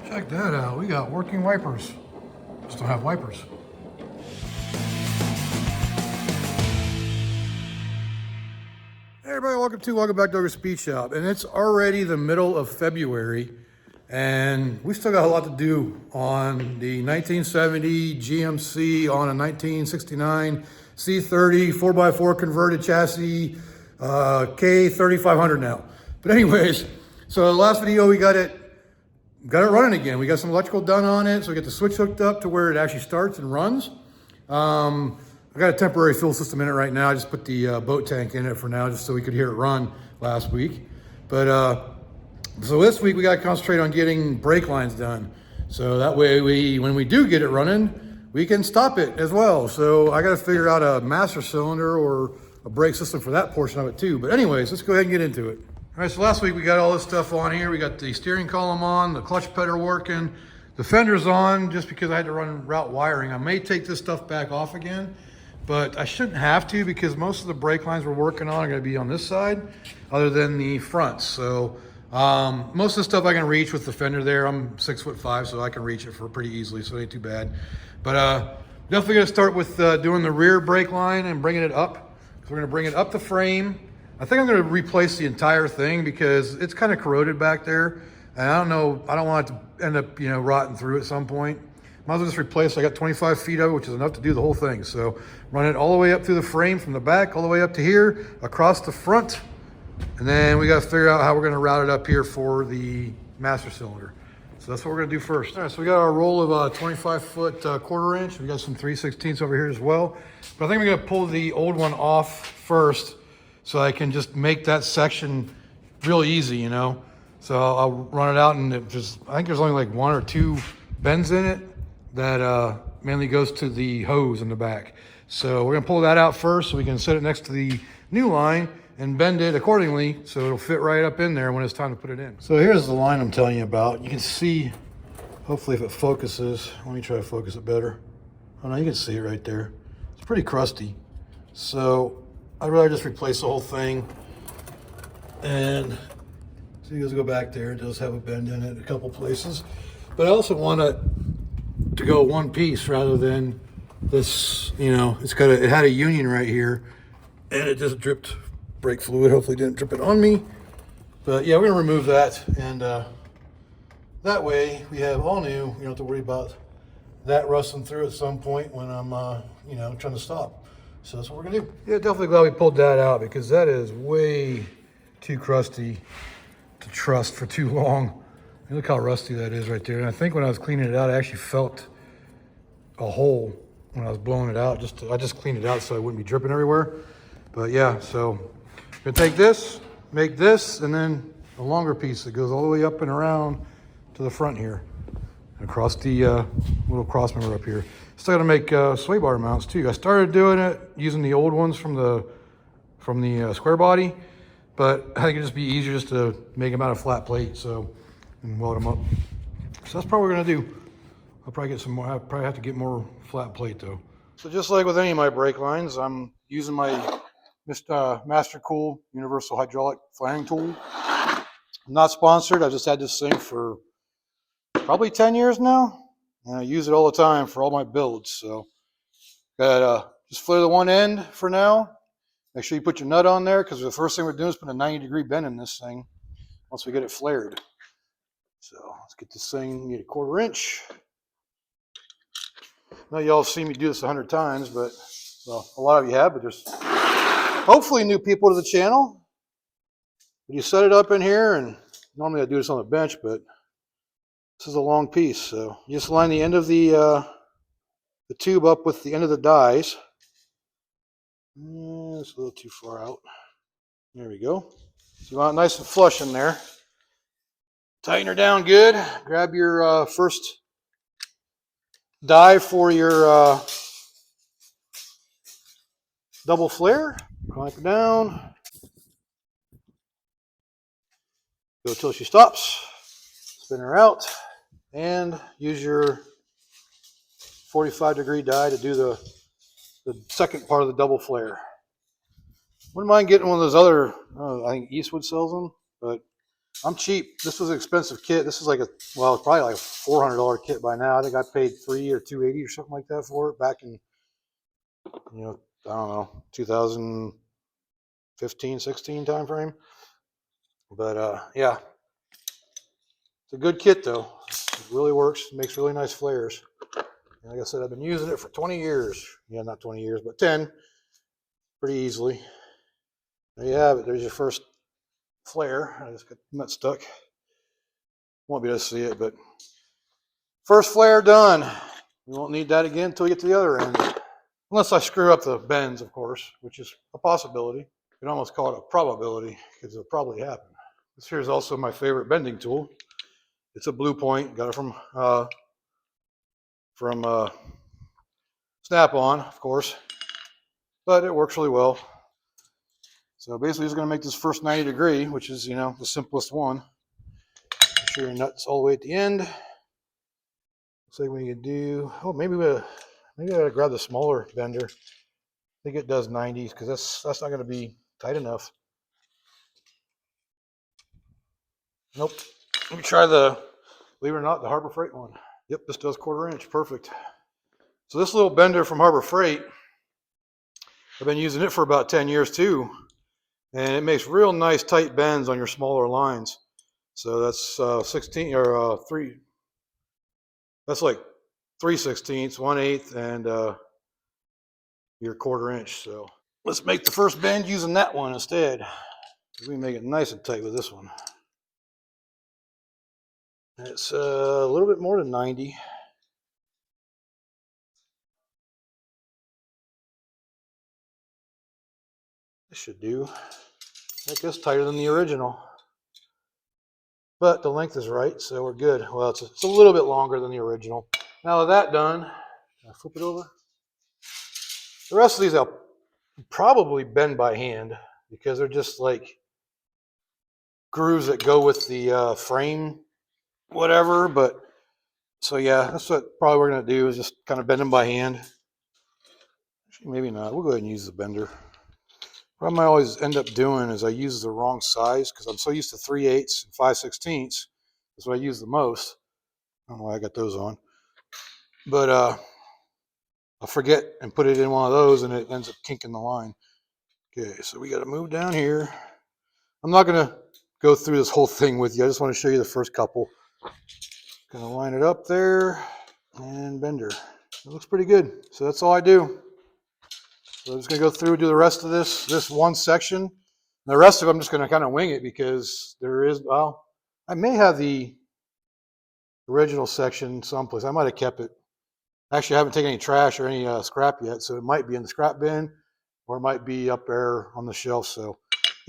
Check that out. We got working wipers. Just don't have wipers. Hey everybody, welcome back to Ogre Speed Shop. And it's already the middle of February, and we still got a lot to do on the 1970 GMC on a 1969 C30 4x4 converted chassis K3500 now. But anyways, so the last video we got it running again. We got some electrical done on it, so we got the switch hooked up to where it actually starts and runs. I got a temporary fuel system in it right now. I just put the boat tank in it for now, just so we could hear it run last week. But so this week we got to concentrate on getting brake lines done. So that way, when we do get it running, we can stop it as well. So I got to figure out a master cylinder or a brake system for that portion of it too. But anyways, let's go ahead and get into it. All right, so last week we got all this stuff on here. We got the steering column on, the clutch pedal working, the fender's on just because I had to run route wiring. I may take this stuff back off again, but I shouldn't have to because most of the brake lines we're working on are gonna be on this side other than the fronts. So most of the stuff I can reach with the fender there. I'm 6'5", so I can reach it for pretty easily, so it ain't too bad. But definitely gonna start with doing the rear brake line and bringing it up. So we're gonna bring it up the frame. I think I'm gonna replace the entire thing because it's kind of corroded back there. And I don't know, I don't want it to end up, rotting through at some point. Might as well just replace, I got 25 feet of it, which is enough to do the whole thing. So run it all the way up through the frame from the back, all the way up to here, across the front. And then we got to figure out how we're gonna route it up here for the master cylinder. So that's what we're gonna do first. All right, so we got our roll of 25-foot 1/4 inch. We got some 3/16 over here as well. But I think we're gonna pull the old one off first so I can just make that section real easy, So I'll run it out, and I think there's only like 1 or 2 bends in it that mainly goes to the hose in the back. So we're gonna pull that out first so we can set it next to the new line and bend it accordingly so it'll fit right up in there when it's time to put it in. So here's the line I'm telling you about. You can see, hopefully if it focuses, let me try to focus it better. Oh no, you can see it right there. It's pretty crusty. So I'd rather just replace the whole thing. And so you guys go back there, it does have a bend in it a couple places. But I also want it to go one piece rather than this, it had a union right here and it just dripped brake fluid. Hopefully it didn't drip it on me. But yeah, we're gonna remove that, and that way we have all new. You don't have to worry about that rusting through at some point when I'm trying to stop. So that's what we're gonna do. Yeah, definitely glad we pulled that out because that is way too crusty to trust for too long. Look how rusty that is right there. And I think when I was cleaning it out, I actually felt a hole when I was blowing it out. I just cleaned it out so it wouldn't be dripping everywhere. But yeah, so I'm gonna take this, make this, and then a longer piece that goes all the way up and around to the front here, across the little cross member up here. Still got to make sway bar mounts too. I started doing it using the old ones from the square body, but I think it'd just be easier just to make them out of flat plate, and weld them up. So that's probably what we're gonna do. I'll probably get some more. I probably have to get more flat plate though. So just like with any of my brake lines, I'm using my Master Cool Universal Hydraulic Flaring Tool. I'm not sponsored. I just had this thing for probably 10 years now. And I use it all the time for all my builds. So got just flare the one end for now. Make sure you put your nut on there because the first thing we're doing is put a 90-degree bend in this thing once we get it flared. So let's get this thing, need a 1/4 inch. I know y'all have seen me do this 100 times, but well, a lot of you have, but there's hopefully new people to the channel. You set it up in here, and normally I do this on the bench, but this is a long piece, so you just line the end of the tube up with the end of the dies. It's a little too far out. There we go. So you want it nice and flush in there. Tighten her down good. Grab your first die for your double flare. Clamp it down. Go till she stops. Spin her out. And use your 45-degree die to do the second part of the double flare. Wouldn't mind getting one of those other, I think Eastwood sells them, but I'm cheap. This was an expensive kit. This is like well, it's probably like a $400 kit by now. I think I paid $3 or $280 or something like that for it back in, I don't know, 2015, 16 time frame. But yeah, it's a good kit though. It really works. It makes really nice flares. And like I said, I've been using it for 20 years. Yeah, not 20 years, but 10 pretty easily. There you have it. There's your first flare. I just got nut stuck. Won't be able to see it, but first flare done. We won't need that again until we get to the other end. Unless I screw up the bends, of course, which is a possibility. You can almost call it a probability because it'll probably happen. This here is also my favorite bending tool. It's a Blue Point. Got it from Snap-on, of course, but it works really well. So basically, just going to make this first 90 degree, which is, the simplest one. Make sure your nut's all the way at the end. Looks like we could do. Oh, maybe I gotta grab the smaller bender. I think it does 90s because that's not going to be tight enough. Nope. Let me try believe it or not, the Harbor Freight one. Yep, this does 1/4 inch. Perfect. So this little bender from Harbor Freight, I've been using it for about 10 years too. And it makes real nice tight bends on your smaller lines. So that's 16 or 3. That's like 3/16, 1/8, and your 1/4 inch. So let's make the first bend using that one instead. We can make it nice and tight with this one. It's a little bit more than 90. This should do. Make this tighter than the original. But the length is right, so we're good. Well, it's a little bit longer than the original. Now with that done, can I flip it over? The rest of these I'll probably bend by hand because they're just like grooves that go with the frame, whatever. But so yeah, that's what probably we're gonna do is just kind of bend them by hand. Actually, maybe not. We'll go ahead and use the bender. What I might always end up doing is I use the wrong size because I'm so used to 3/8 and 5/16. That's what I use the most. I don't know why I got those on. But I'll forget and put it in one of those and it ends up kinking the line. Okay, so we got to move down here. I'm not going to go through this whole thing with you. I just want to show you the first couple. Going to line it up there and bender. It looks pretty good. So that's all I do. So I'm just going to go through and do the rest of this one section. And the rest of it, I'm just going to kind of wing it because well, I may have the original section someplace. I might have kept it. Actually, I haven't taken any trash or any scrap yet, so it might be in the scrap bin or it might be up there on the shelf. So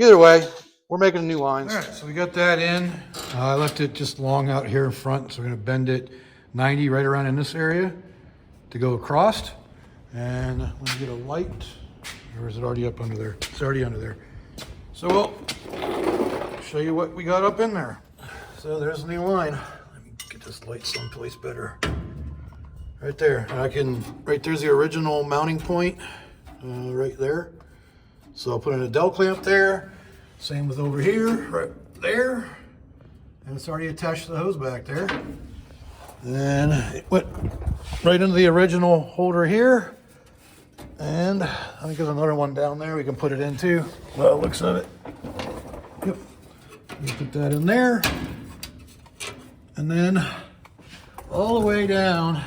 either way, we're making new lines. All right, so we got that in. I left it just long out here in front, so we're going to bend it 90 right around in this area to go across. And let me get a light, or is it already up under there? It's already under there. So we'll show you what we got up in there. So there's the new line. Let me get this light someplace better. Right there. And right there's the original mounting point, right there. So I'll put in a dowel clamp there. Same with over here, right there. And it's already attached to the hose back there. And it went right into the original holder here. And I think there's another one down there we can put it into. Well, it looks of it. Yep. You put that in there. And then all the way down,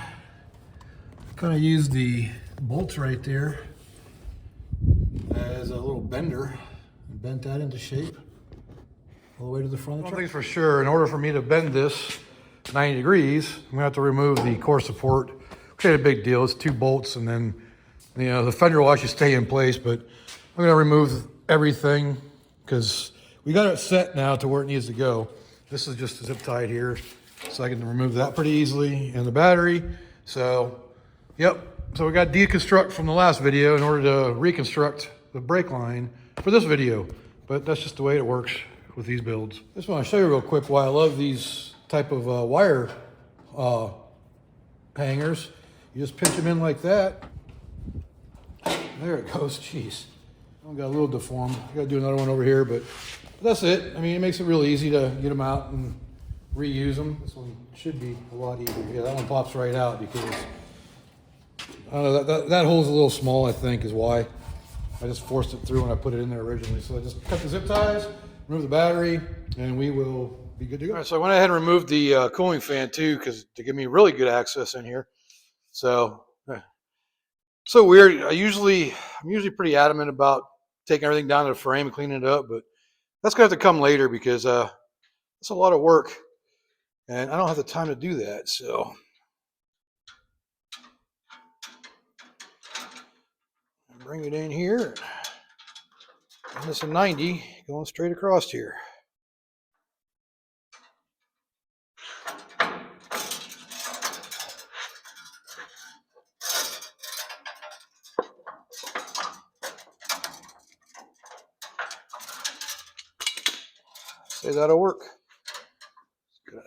kind of use the bolts right there as a little bender and bent that into shape all the way to the front of the truck. One thing's for sure, in order for me to bend this 90 degrees, I'm gonna have to remove the core support, which ain't a big deal. It's 2 bolts and then the fender will actually stay in place, but I'm gonna remove everything because we got it set now to where it needs to go. This is just zip tied here, so I can remove that pretty easily, and the battery. So, yep. So we got deconstruct from the last video in order to reconstruct the brake line for this video, but that's just the way it works with these builds. I just want to show you real quick why I love these type of wire hangers. You just pinch them in like that. There it goes. Jeez. One got a little deformed. I got to do another one over here, but that's it. I mean, it makes it real easy to get them out and reuse them. This one should be a lot easier. Yeah, that one pops right out because I don't know, that hole's a little small, I think, is why. I just forced it through when I put it in there originally. So I just cut the zip ties, remove the battery, and we will be good to go. All right, so I went ahead and removed the cooling fan too, because to give me really good access in here. So weird. I'm usually pretty adamant about taking everything down to the frame and cleaning it up, but that's gonna have to come later because it's a lot of work, and I don't have the time to do that. So bring it in here. And it's a 90 going straight across here. Say that'll work. Gonna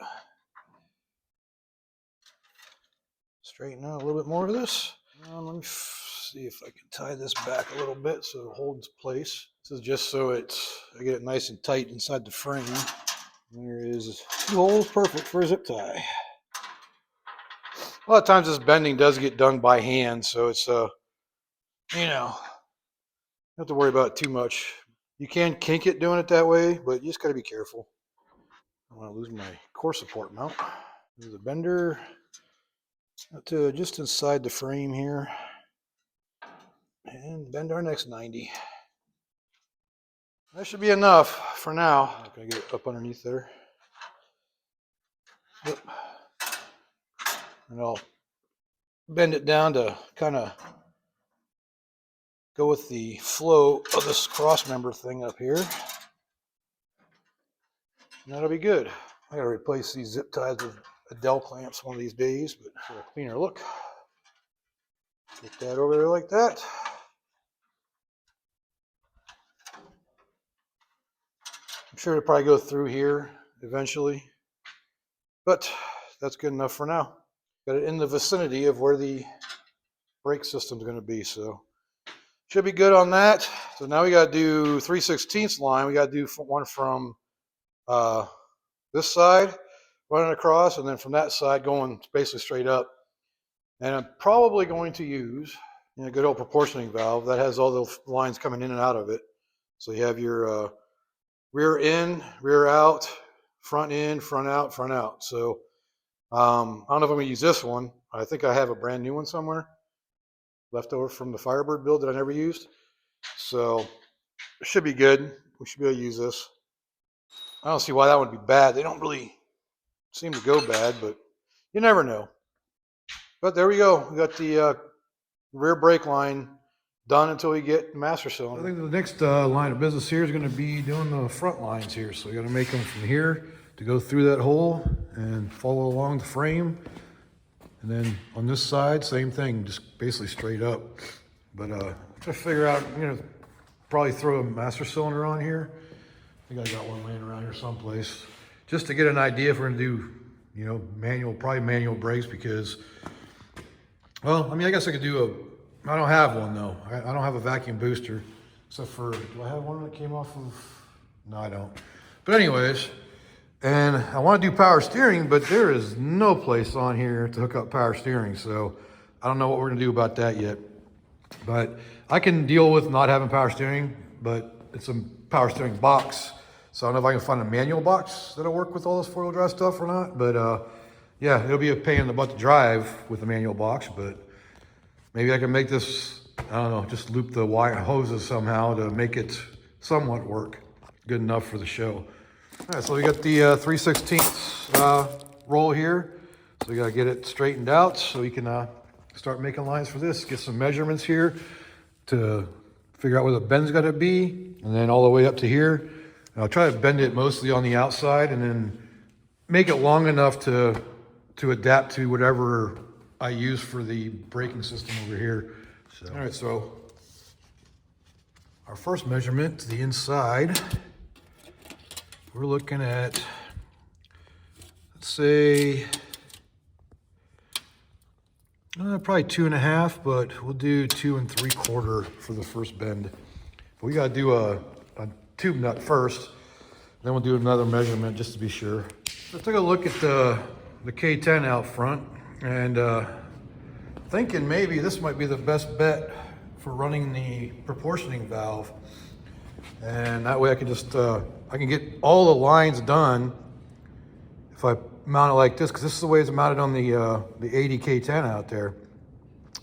straighten out a little bit more of this. Let me see if I can tie this back a little bit so it holds place. This is just so I get it nice and tight inside the frame. There is 2 holes, perfect for a zip tie. A lot of times this bending does get done by hand, so it's you know, don't have to worry about it too much. You can kink it doing it that way, but you just got to be careful. I don't want to lose my core support mount. There's a bender to just inside the frame here, and bend our next 90. That should be enough for now. I'm not going to get it up underneath there. Yep. And I'll bend it down to kind of go with the flow of this cross member thing up here. And that'll be good. I gotta replace these zip ties with Adele clamps one of these days, but for a cleaner look. Get that over there like that. I'm sure it'll probably go through here eventually, but that's good enough for now. Got it in the vicinity of where the brake system is going to be, so should be good on that. So now we got to do 3/16 line. We got to do one from this side running across, and then from that side going basically straight up. And I'm probably going to use a good old proportioning valve that has all the lines coming in and out of it. So you have your rear in, rear out, front in, front out, front out. So I don't know if I'm going to use this one. I think I have a brand new one somewhere left over from the Firebird build that I never used. So it should be good. We should be able to use this. I don't see why that would be bad. They don't really seem to go bad, but you never know. But there we go. We got the rear brake line done until we get the master cylinder. I think the next line of business here is going to be doing the front lines here. So we got to make them from here to go through that hole and follow along the frame. And then on this side, same thing, just basically straight up. But try to figure out, probably throw a master cylinder on here. I think I got one laying around here someplace. Just to get an idea if we're going to do, probably manual brakes because, well, I mean, I guess I could do I don't have one though. I don't have a vacuum booster, except for, do I have one that came off of? No, I don't. But anyways, and I want to do power steering, but there is no place on here to hook up power steering. So I don't know what we're gonna do about that yet. But I can deal with not having power steering, but it's a power steering box. So I don't know if I can find a manual box that'll work with all this four-wheel drive stuff or not. But yeah, it'll be a pain in the butt to drive with a manual box, but maybe I can make this, I don't know, just loop the wire hoses somehow to make it somewhat work good enough for the show. All right, so we got the 3/16 roll here. So we gotta get it straightened out so we can start making lines for this. Get some measurements here to figure out where the bend's gotta be, and then all the way up to here. And I'll try to bend it mostly on the outside and then make it long enough to adapt to whatever I use for the braking system over here. So, all right, so our first measurement to the inside, we're looking at, let's say, probably 2.5, but we'll do 2 3/4 for the first bend. we got to do a tube nut first. Then we'll do another measurement just to be sure. Let's take a look at the K10 out front, and thinking maybe this might be the best bet for running the proportioning valve. And that way I can just, I can get all the lines done if I mount it like this, because this is the way it's mounted on the 80 K10 out there.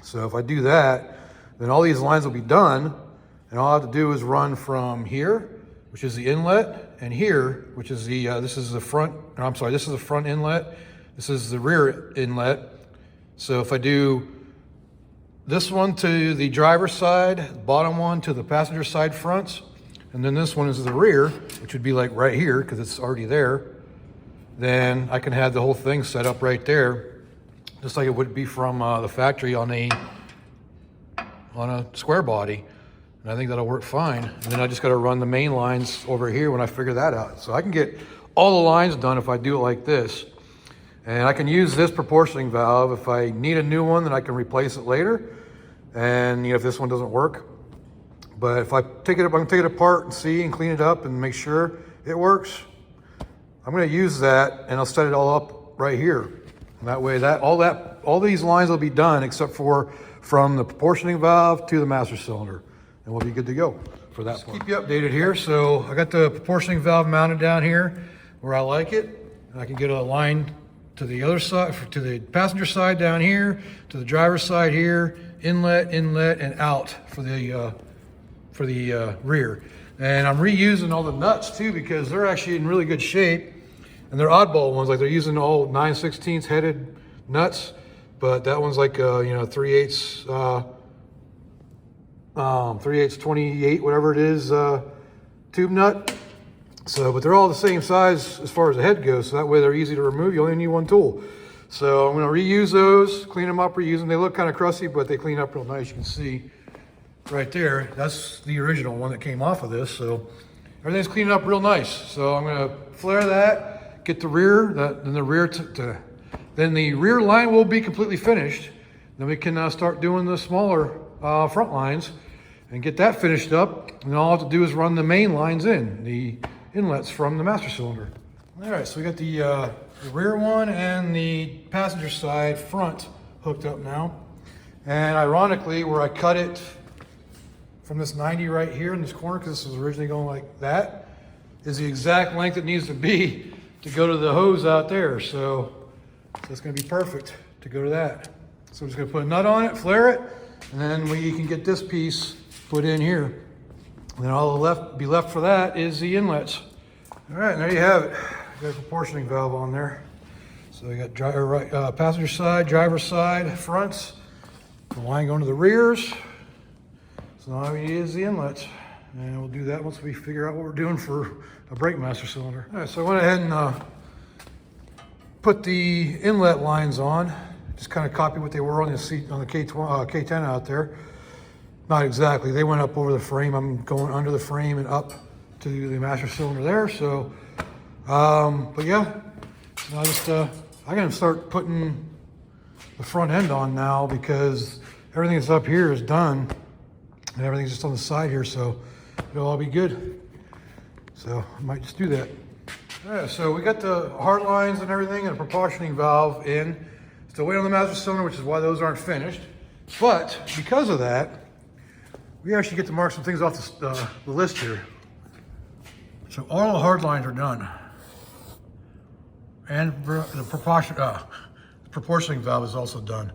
So if I do that, then all these lines will be done, and all I have to do is run from here, which is the inlet, and here, which is the, this is the front, no, I'm sorry, this is the front inlet, this is the rear inlet. So if I do this one to the driver's side, bottom one to the passenger side fronts, and then this one is the rear, which would be like right here, because it's already there, then I can have the whole thing set up right there, just like it would be from the factory on a square body. And I think that'll work fine. And then I just got to run the main lines over here when I figure that out. So I can get all the lines done if I do it like this. And I can use this proportioning valve. If I need a new one, then I can replace it later. And you know, if this one doesn't work. But if I take it up, I'm gonna take it apart and see and clean it up and make sure it works. I'm gonna use that and I'll set it all up right here. And that way all these lines will be done except for from the proportioning valve to the master cylinder. And we'll be good to go for that part. Keep you updated here. So I got the proportioning valve mounted down here where I like it. And I can get a line to the other side, to the passenger side down here, to the driver's side here, inlet, and out for the rear. And I'm reusing all the nuts too because they're actually in really good shape. And they're oddball ones, like they're using all 9/16 headed nuts, but that one's like you know, 3/8 28, whatever it is, tube nut. So, but they're all the same size as far as the head goes, so that way they're easy to remove. You only need one tool. So I'm going to reuse those, clean them up, reuse them. They look kind of crusty, but they clean up real nice. You can see right there, that's the original one that came off of this. So everything's cleaned up real nice. So I'm going to flare that, get the rear, then the rear line will be completely finished. Then we can start doing the smaller front lines and get that finished up. And all I have to do is run the main lines in, the inlets from the master cylinder. All right, so we got the rear one and the passenger side front hooked up now. And ironically, where I cut it from this 90 right here in this corner, because this was originally going like that, is the exact length it needs to be to go to the hose out there. So that's going to be perfect to go to that. So I'm just going to put a nut on it, flare it, and then we can get this piece put in here. And then all be left for that is the inlets. All right, there you have it. Got a proportioning valve on there. So we got passenger side, driver's side, fronts, the line going to the rears. So now all we need is the inlets. And we'll do that once we figure out what we're doing for a brake master cylinder. All right, so I went ahead and put the inlet lines on. Just kind of copy what they were on the K10 out there. Not exactly, they went up over the frame. I'm going under the frame and up to the master cylinder there. So, but yeah, I gotta start putting the front end on now because everything that's up here is done and everything's just on the side here. So it'll all be good. So I might just do that. All right, so we got the hard lines and everything and a proportioning valve in. Still waiting on the master cylinder, which is why those aren't finished. But because of that, we actually get to mark some things off the list here. So all the hard lines are done. And the proportioning valve is also done.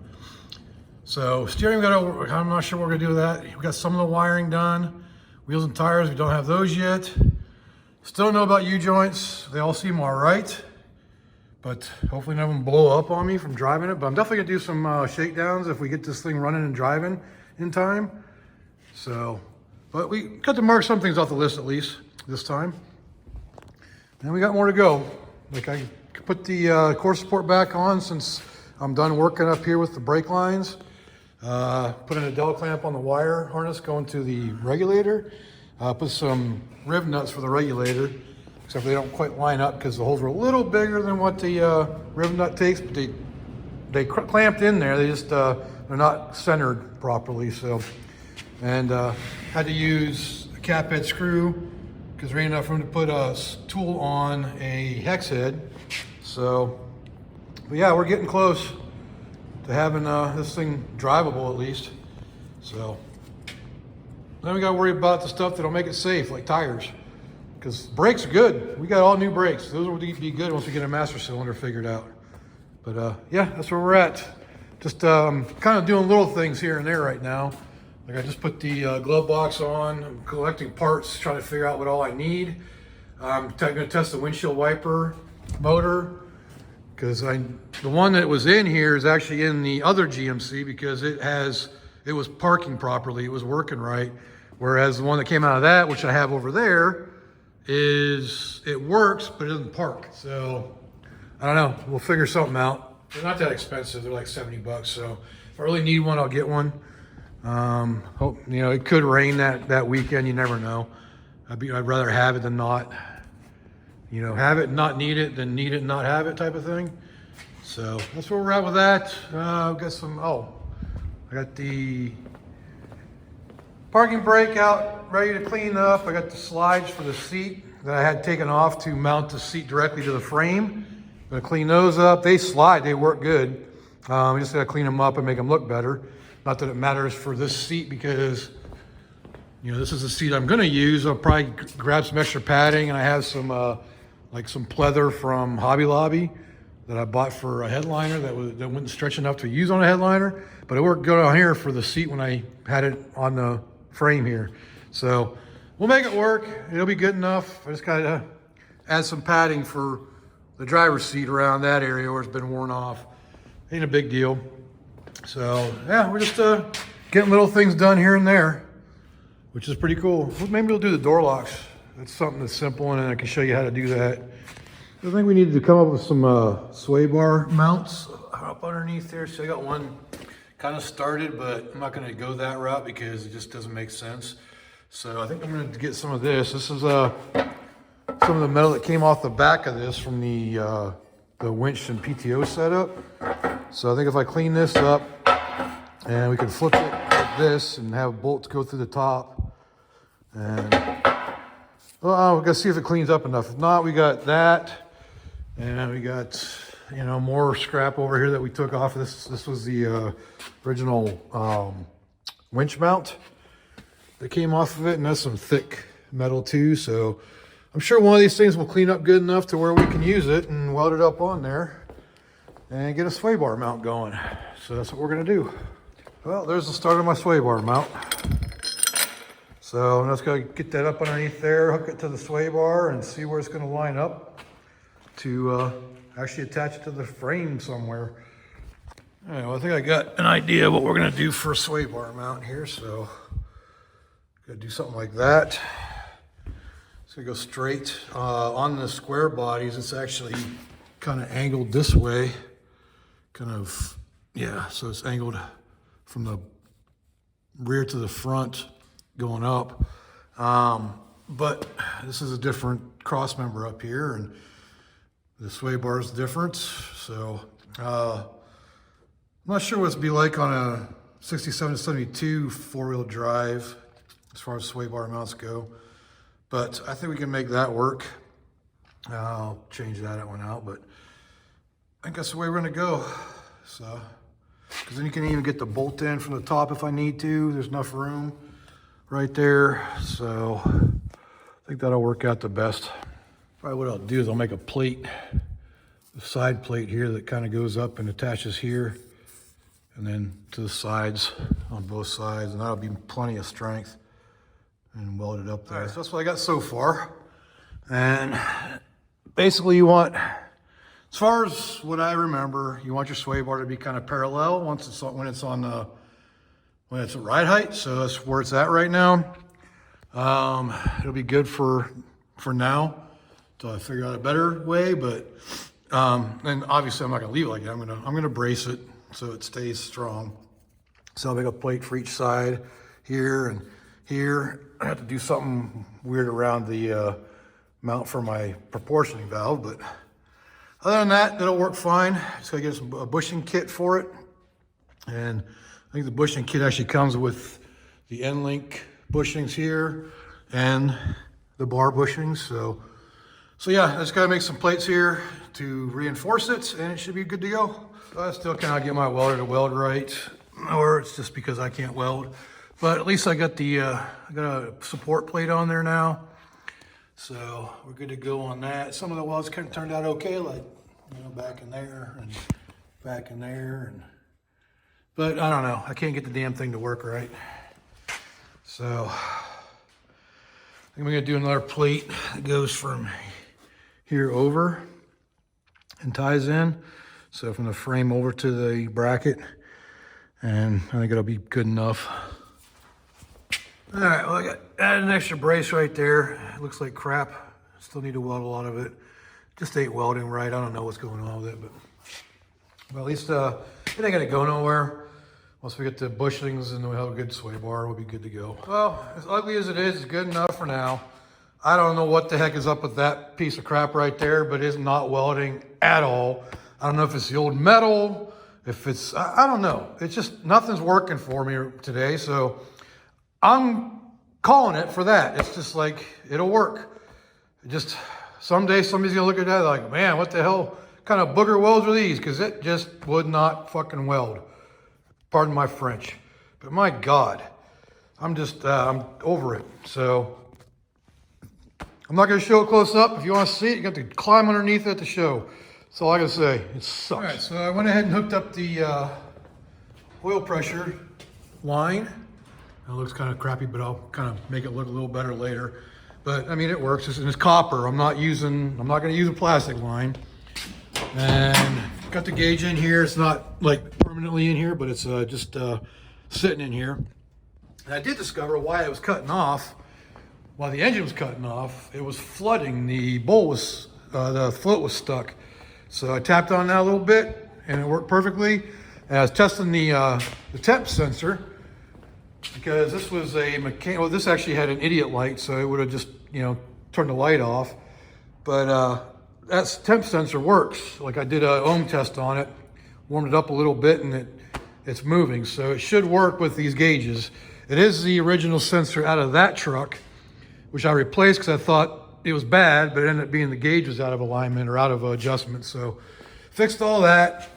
So steering, I'm not sure what we're gonna do with that. We got some of the wiring done. Wheels and tires, we don't have those yet. Still don't know about U-joints. They all seem all right. But hopefully none of them blow up on me from driving it. But I'm definitely gonna do some shakedowns if we get this thing running and driving in time. So, but we got to mark some things off the list at least this time. And we got more to go. Like I put the core support back on since I'm done working up here with the brake lines. Put an Adele clamp on the wire harness going to the regulator. Put some rib nuts for the regulator. Except they don't quite line up because the holes were a little bigger than what the rib nut takes, but they clamped in there. They just they're not centered properly. So, and had to use a cap head screw because there ain't enough room to put a tool on a hex head. So, but yeah, we're getting close to having this thing drivable at least. So then we got to worry about the stuff that'll make it safe, like tires, because brakes are good. We got all new brakes. Those will be good once we get a master cylinder figured out. But yeah, that's where we're at. Just kind of doing little things here and there right now. Like I just put the glove box on. I'm collecting parts, trying to figure out what all I need. I'm going to test the windshield wiper motor, because the one that was in here is actually in the other GMC because it was parking properly, it was working right. Whereas the one that came out of that, which I have over there, it works, but it doesn't park. So I don't know, we'll figure something out. They're not that expensive, they're like 70 bucks. So if I really need one, I'll get one. Hope, you know, it could rain that weekend, you never know. I'd rather have it than not. You know, have it and not need it than need it and not have it type of thing. So that's where we're at with that. I've got I got the parking brake out ready to clean up. I got the slides for the seat that I had taken off to mount the seat directly to the frame. I'm gonna clean those up. They slide, they work good. I just gotta clean them up and make them look better. Not that it matters for this seat because, you know, this is the seat I'm gonna use. I'll probably grab some extra padding, and I have some like some pleather from Hobby Lobby that I bought for a headliner that wouldn't stretch enough to use on a headliner, but it worked good on here for the seat when I had it on the frame here. So we'll make it work. It'll be good enough. I just gotta add some padding for the driver's seat around that area where it's been worn off. Ain't a big deal. So yeah, we're just getting little things done here and there, which is pretty cool. Maybe we'll do the door locks. That's something that's simple, and I can show you how to do that. I think we needed to come up with some sway bar mounts up underneath there. So I got one kind of started, but I'm not going to go that route because it just doesn't make sense. So I think I'm going to get some of this. This is some of the metal that came off the back of this from the winch and PTO setup. So I think if I clean this up and we can flip it like this and have bolts go through the top, and well, we're gonna see if it cleans up enough. If not, we got that, and we got, you know, more scrap over here that we took off. This was the original winch mount that came off of it, and that's some thick metal too. So I'm sure one of these things will clean up good enough to where we can use it and weld it up on there and get a sway bar mount going. So that's what we're gonna do. Well, there's the start of my sway bar mount. So I'm just gonna get that up underneath there, hook it to the sway bar, and see where it's gonna line up to actually attach it to the frame somewhere. Anyway, I think I got an idea of what we're gonna do for a sway bar mount here. So gonna do something like that. It's gonna go straight on the square bodies. It's actually kind of angled this way, kind of, yeah, so it's angled from the rear to the front going up. But this is a different cross member up here, and the sway bar is different. So I'm not sure what it'd be like on a 67 to 72 four-wheel drive as far as sway bar mounts go, but I think we can make that work. I'll change that one out, but I think that's the way we're gonna go. So, because then you can even get the bolt in from the top if I need to. There's enough room right there. So I think that'll work out the best. Probably what I'll do is I'll make a plate, a side plate here that kind of goes up and attaches here, and then to the sides on both sides, and that'll be plenty of strength, and weld it up there. Right, so that's what I got so far. And basically you want, as far as what I remember, you want your sway bar to be kind of parallel when it's at ride height. So that's where it's at right now. It'll be good for now until I figure out a better way. But and obviously I'm not gonna leave it like that. I'm gonna brace it so it stays strong. So I'll make a plate for each side here and here. I have to do something weird around the mount for my proportioning valve, but other than that, it'll work fine. Just gotta get a bushing kit for it. And I think the bushing kit actually comes with the end link bushings here. and the bar bushings. So yeah, I just gotta make some plates here to reinforce it, and it should be good to go. So I still cannot get my welder to weld right, or it's just because I can't weld. But at least I got the I got a support plate on there now, so we're good to go on that. Some of the welds kind of turned out okay, like back in there and back in there, but I don't know. I can't get the damn thing to work right. So I think we're gonna do another plate that goes from here over and ties in. So from the frame over to the bracket, and I think it'll be good enough. All right, well, I got added an extra brace right there. It looks like crap. Still need to weld a lot of it. Just ain't welding right. I don't know what's going on with it, but well, at least it ain't gonna go nowhere. Once we get the bushings and we have a good sway bar, we'll be good to go. Well, as ugly as it is, it's good enough for now. I don't know what the heck is up with that piece of crap right there, but it's not welding at all. I don't know if it's the old metal, if it's, I don't know. It's just, nothing's working for me today, so I'm calling it for that. It's just like, it'll work. Just, someday somebody's gonna look at that like, man, what the hell kind of booger welds are these? Because it just would not fucking weld. Pardon my French. But my God, I'm just, I'm over it. So, I'm not going to show it close up. If you want to see it, you got to climb underneath it to show. That's all I got to say. It sucks. All right, so I went ahead and hooked up the oil pressure line. It looks kind of crappy, but I'll kind of make it look a little better later. But I mean, it works. It's copper. I'm not going to use a plastic line. And got the gauge in here. It's not like permanently in here, but it's just sitting in here. And I did discover why it was cutting off. While the engine was cutting off, it was flooding. The bowl was, the float was stuck. So I tapped on that a little bit and it worked perfectly. And I was testing the temp sensor because this was a well, this actually had an idiot light, so it would have just, turned the light off. But that temp sensor works. Like I did an ohm test on it, warmed it up a little bit, and it's moving. So it should work with these gauges. It is the original sensor out of that truck, which I replaced because I thought it was bad, but it ended up being the gauge was out of alignment or out of adjustment. So fixed all that.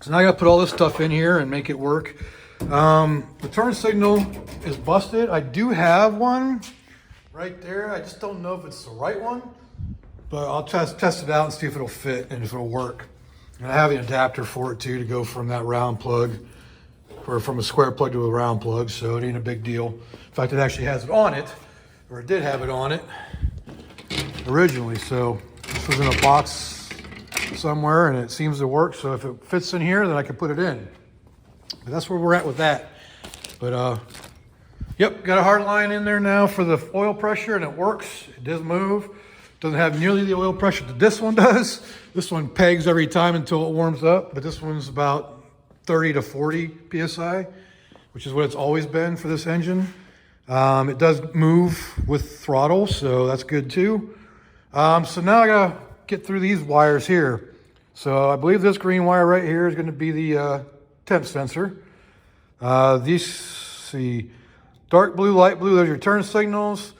So now I got to put all this stuff in here and make it work. The turn signal is busted. I do have one right there. I just don't know if it's the right one, but I'll test it out and see if it'll fit and if it'll work. And I have the adapter for it too, to go from that round plug, or from a square plug to a round plug, so it ain't a big deal. In fact, it actually has it on it, or it did have it on it originally. So this was in a box somewhere and it seems to work. So if it fits in here, then I can put it in. But that's where we're at with that. But yep, got a hard line in there now for the oil pressure and it works. It does move. Doesn't have nearly the oil pressure that this one does. This one pegs every time until it warms up, but this one's about 30 to 40 PSI, which is what it's always been for this engine. It does move with throttle, so that's good too. So now I gotta get through these wires here. So I believe this green wire right here is gonna be the temp sensor. See, dark blue, light blue, those are your turn signals.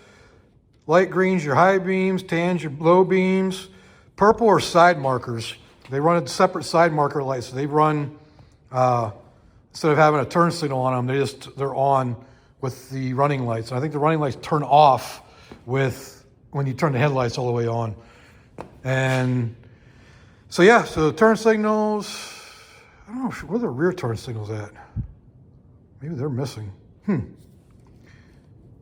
Light green's your high beams, tans your low beams. Purple are side markers. They run a separate side marker light, so they run, instead of having a turn signal on them, they're on with the running lights. And I think the running lights turn off when you turn the headlights all the way on. And so yeah, so the turn signals, I don't know, where are the rear turn signals at? Maybe they're missing. Maybe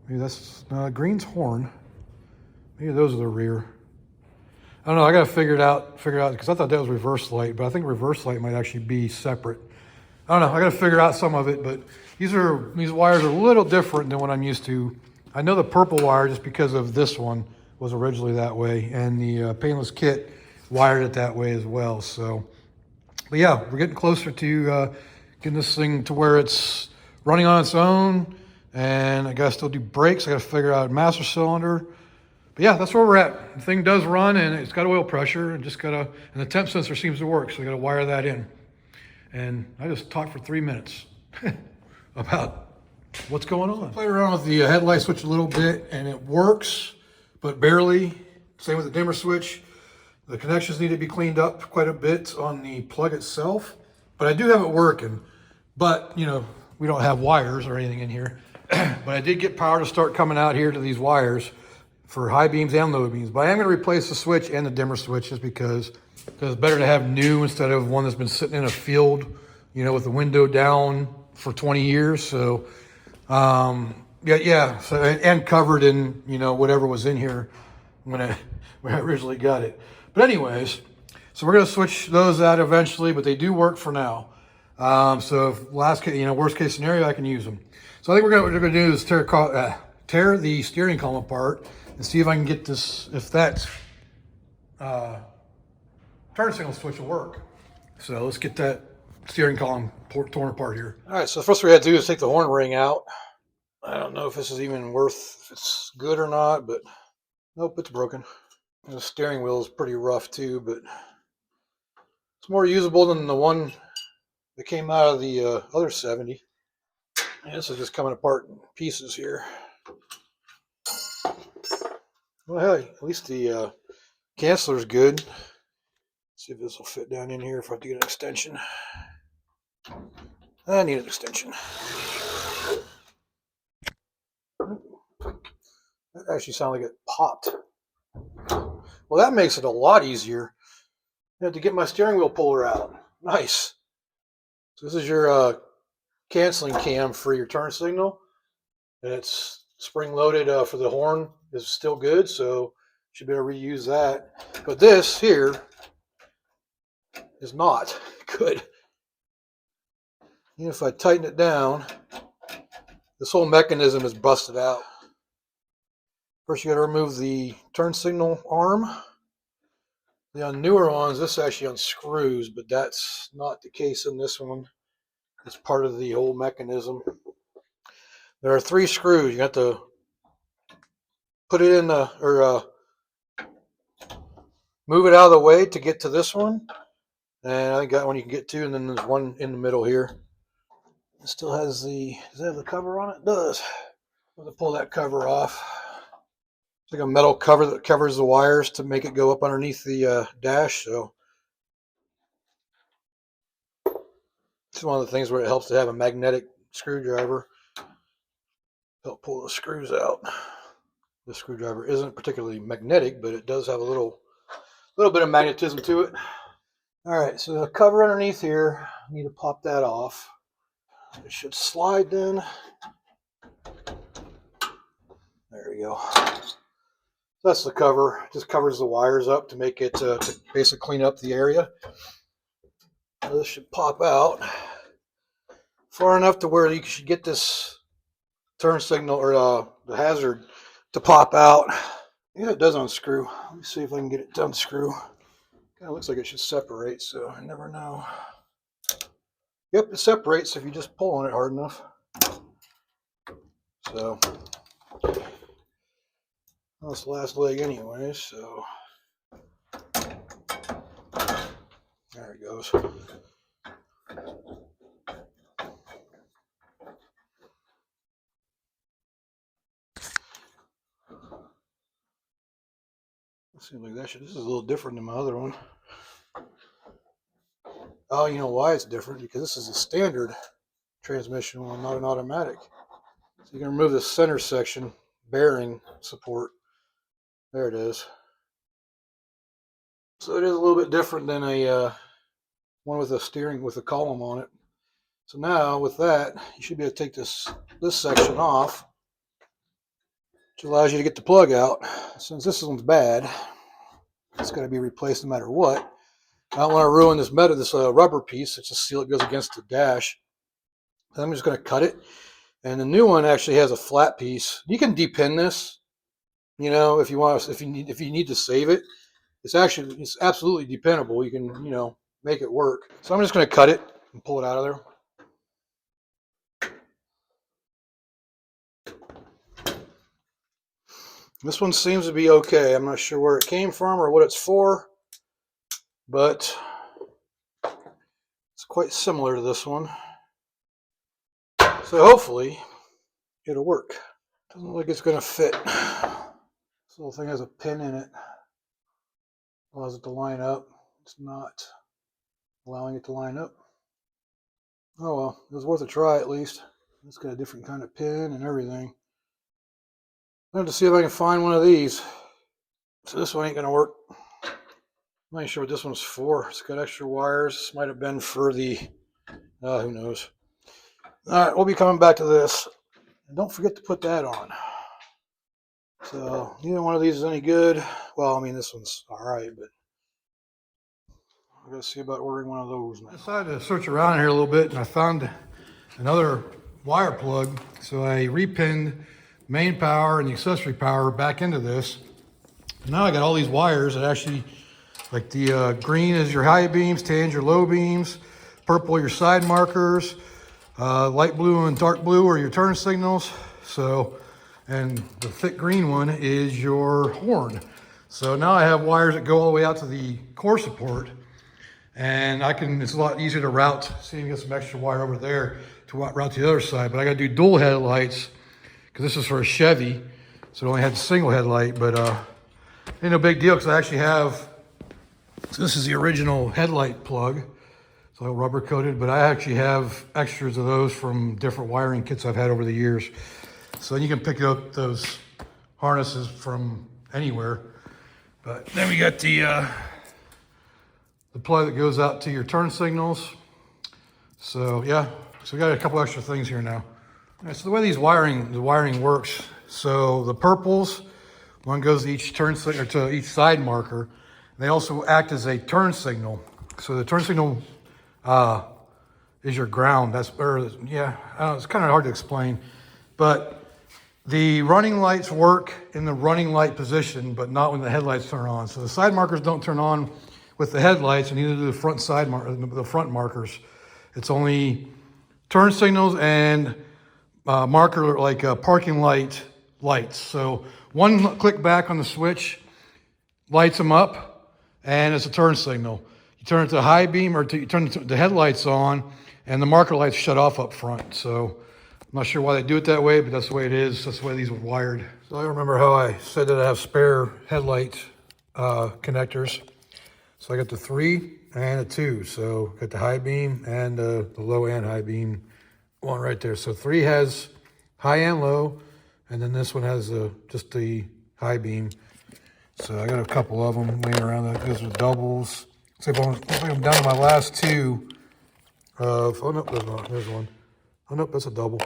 that's, green's horn. Maybe those are the rear. I don't know, I gotta figure it out, because I thought that was reverse light, but I think reverse light might actually be separate. I don't know, I gotta figure out some of it, but these wires are a little different than what I'm used to. I know the purple wire, just because of this one, was originally that way, and the painless kit wired it that way as well. So, but yeah, we're getting closer to getting this thing to where it's running on its own, and I gotta still do brakes. I gotta figure out master cylinder. But yeah, that's where we're at. The thing does run, and it's got oil pressure, and and the temp sensor seems to work, so I gotta wire that in. And I just talked for 3 minutes about what's going on. Play around with the headlight switch a little bit, and it works, but barely. Same with the dimmer switch. The connections need to be cleaned up quite a bit on the plug itself, but I do have it working. But, you know, we don't have wires or anything in here. But I did get power to start coming out here to these wires for high beams and low beams. But I am going to replace the switch and the dimmer switch just because it's better to have new instead of one that's been sitting in a field, you know, with the window down for 20 years. So, yeah. So, and covered in, you know, whatever was in here when I originally got it. But anyways, so we're going to switch those out eventually, but they do work for now. So if worst case scenario, I can use them. So I think what we're going to do is tear the steering column apart and see if I can get this, if that turn signal switch will work. So let's get that steering column torn apart here. All right, so the first thing we had to do is take the horn ring out. I don't know if this is even if it's good or not, but nope, it's broken. The steering wheel is pretty rough too, but it's more usable than the one that came out of the other 70. And this is just coming apart in pieces here. Well, hey, at least the canceler's good. Let's see if this will fit down in here if I have to get an extension. I need an extension. That actually sounded like it popped. Well, that makes it a lot easier. I have to get my steering wheel puller out. Nice. So this is your canceling cam for your turn signal. And it's spring loaded for the horn is still good, so should be able to reuse that. But this here is not good. Even if I tighten it down, this whole mechanism is busted out. First, you got to remove the turn signal arm. The newer ones, this actually unscrews, but that's not the case in this one. It's part of the whole mechanism. There are 3 screws. You have to put it in move it out of the way to get to this one. And I think that one you can get to, and then there's one in the middle here. It still has does it have the cover on it? It does. I'm going to pull that cover off. It's like a metal cover that covers the wires to make it go up underneath the dash. So it's one of the things where it helps to have a magnetic screwdriver. Help pull the screws out. The screwdriver isn't particularly magnetic, but it does have a little bit of magnetism to it. All right, so the cover underneath here, I need to pop that off. It should slide then. There we go. That's the cover. It just covers the wires up to make it to basically clean up the area. So this should pop out far enough to where you should get this turn signal or the hazard to pop out. Yeah, it does unscrew. Let me see if I can get it to unscrew. Kind of looks like it should separate, so I never know. Yep, it separates if you just pull on it hard enough. So that's the last leg anyway, so there it goes. Seems like this is a little different than my other one. Oh, you know why it's different? Because this is a standard transmission one, not an automatic. So you can remove the center section bearing support. There it is. So it is a little bit different than a one with a steering with a column on it. So now with that, you should be able to take this section off, which allows you to get the plug out. Since this one's bad, it's got to be replaced no matter what. I don't want to ruin this rubber piece. It's just seal it goes against the dash. So I'm just going to cut it. And the new one actually has a flat piece. You can depin this, you know, if you want, if you need to save it. It's absolutely dependable. You can, you know, make it work. So I'm just going to cut it and pull it out of there. This one seems to be okay. I'm not sure where it came from or what it's for, but it's quite similar to this one. So hopefully it'll work. Doesn't look like it's gonna fit. This little thing has a pin in it. Allows it to line up. It's not allowing it to line up. Oh well, it was worth a try at least. It's got a different kind of pin and everything. I have to see if I can find one of these. So this one ain't gonna work. I'm not even sure what this one's for. It's got extra wires. This might have been for the, who knows. All right, we'll be coming back to this. And don't forget to put that on. So neither one of these is any good. Well, I mean, this one's all right, but I'm gonna see about ordering one of those now. I decided to search around here a little bit, and I found another wire plug. So I repinned main power and the accessory power back into this. And now I got all these wires that actually, like the green is your high beams, tan your low beams, purple your side markers, light blue and dark blue are your turn signals. So, and the thick green one is your horn. So now I have wires that go all the way out to the core support, and it's a lot easier to route. See, you get some extra wire over there to route to the other side, but I gotta do dual headlights because this is for a Chevy, so it only had a single headlight, but ain't no big deal because I actually have, so this is the original headlight plug, so rubber coated, but I actually have extras of those from different wiring kits I've had over the years. So you can pick up those harnesses from anywhere. But then we got the plug that goes out to your turn signals. So yeah, so we got a couple extra things here now. All right, so the way the wiring works, so the purples, one goes to each turn signal, or to each side marker. They also act as a turn signal. So the turn signal is your ground. That's, or yeah, I don't know, it's kind of hard to explain, but the running lights work in the running light position, but not when the headlights turn on. So the side markers don't turn on with the headlights, and neither do the front markers. It's only turn signals and marker, like parking light lights. So one click back on the switch lights them up, and it's a turn signal. You turn it to high beam, or you turn the headlights on, and the marker lights shut off up front. So I'm not sure why they do it that way, but that's the way it is. That's the way these were wired. So I remember how I said that I have spare headlight connectors. So I got the 3 and a 2. So got the high beam and the low and high beam one right there. So 3 has high and low, and then this one has just the high beam. So I got a couple of them laying around. Those are doubles. Looks like I'm down to my last 2. Oh no, there's not. There's one. Oh nope, that's a double.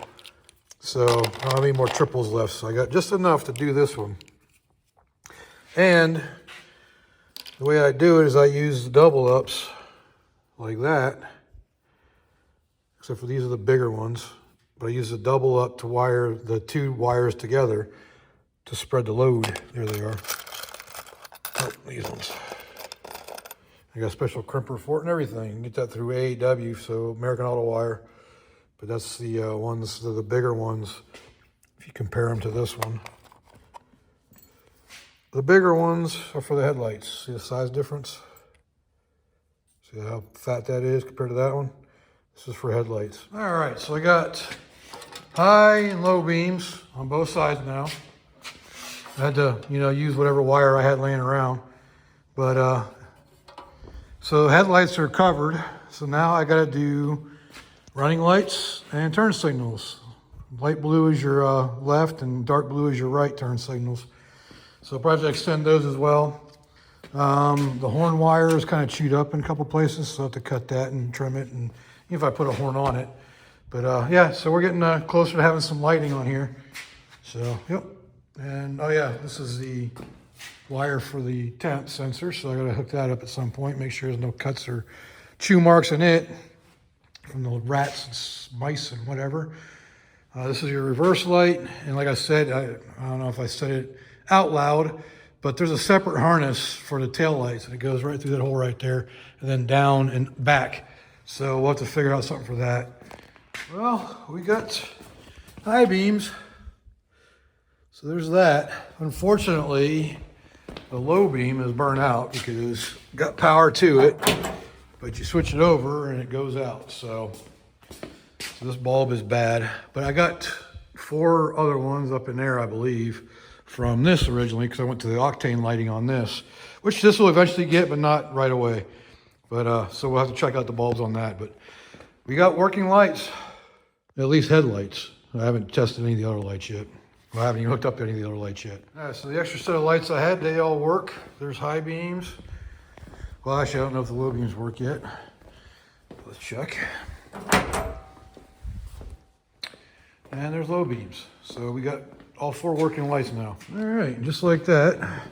So I don't have any more triples left. So I got just enough to do this one. And the way I do it is I use the double ups like that. Except for these are the bigger ones. But I use the double up to wire the 2 wires together to spread the load. There they are. Oh, these ones. I got a special crimper for it and everything. You can get that through AEW, so American Auto Wire. But that's the ones, the bigger ones, if you compare them to this one. The bigger ones are for the headlights. See the size difference? See how fat that is compared to that one? This is for headlights. All right, so I got high and low beams on both sides now. I had to, use whatever wire I had laying around. But, so headlights are covered. So now I got to do running lights and turn signals. Light blue is your left and dark blue is your right turn signals. So I'll probably extend those as well. The horn wire is kind of chewed up in a couple places, so I have to cut that and trim it, and if I put a horn on it. But yeah, so we're getting closer to having some lighting on here. So, yep. And oh yeah, this is the wire for the temp sensor, so I gotta hook that up at some point, make sure there's no cuts or chew marks in it from the rats and mice and whatever. This is your reverse light, and like I said, I don't know if I said it out loud, but there's a separate harness for the tail lights, and it goes right through that hole right there, and then down and back. So we'll have to figure out something for that. Well, we got high beams, so there's that. Unfortunately, the low beam is burnt out because it's got power to it, but you switch it over and it goes out. So this bulb is bad, but I got 4 other ones up in there, I believe, from this originally, because I went to the octane lighting on this, which this will eventually get, but not right away. But so we'll have to check out the bulbs on that. But we got working lights, at least headlights. I haven't tested any of the other lights yet. Well, I haven't even hooked up to any of the other lights yet. All right, so the extra set of lights I had, they all work. There's high beams. Well, actually, I don't know if the low beams work yet. Let's check. And there's low beams. So we got all 4 working lights now. All right, just like that.